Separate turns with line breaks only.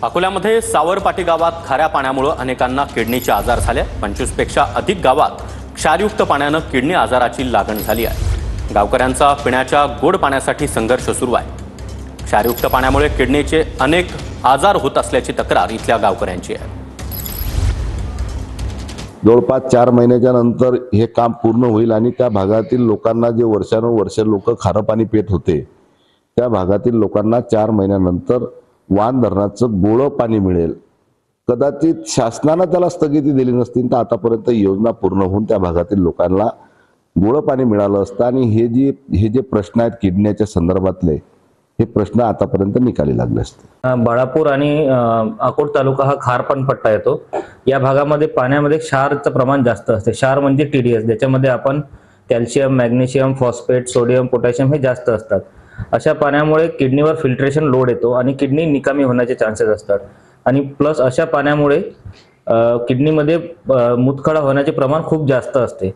अकोल्यामध्ये सावरपाटी गावात खाऱ्या पाण्यामुळे अनेकांना किडनीचे आजार झाले। 25 पेक्षा अधिक गावात क्षारयुक्त पाण्याने किडनी आजाराची लागण झाली आहे। गावकऱ्यांचा पिण्याच्या गोड पाण्यासाठी संघर्ष सुरू आहे। क्षारयुक्त पाण्यामुळे किडनीचे अनेक आजार होत असल्याची तक्रार इथल्या गावकऱ्यांची आहे।
जवळपास 4 महिन्याच्या नंतर हे काम पूर्ण होईल आणि त्या भागातील लोकांना जे वर्षानुवर्षे लोक खारं पाणी पित होते त्या भागातील लोकांना 4 महिन्यानंतर वान धरणाचं गोळं पाणी मिळेल। कदाचित शासनाने त्याला स्थगिती दिली नसती तर आतापर्यंत योजना पूर्ण होऊन त्या भागातील लोकांना गोळं पाणी मिळालं असतं आणि हे जे प्रश्न आहेत किडनीच्या संदर्भातले हे प्रश्न आतापर्यंत निकाली लागले असते।
बाळापूर आणि अकोट तालुका हा खारपान पट्टा येतो। या भागामध्ये पाण्यामध्ये क्षारचं प्रमाण जास्त असते। क्षार म्हणजे TDS, ज्याच्यामध्ये आपण calcium, magnesium, phosphate, sodium, potassium हे जास्त असतात। अशा पाण्यामुळे किडनीवर फिल्ट्रेशन लोड येतो आणि किडनी निकामी होण्याचे चान्सेस असतात। आणि प्लस अशा पाण्यामुळे किडनीमध्ये मूतखडा होण्याचे प्रमाण खूप जास्त असते।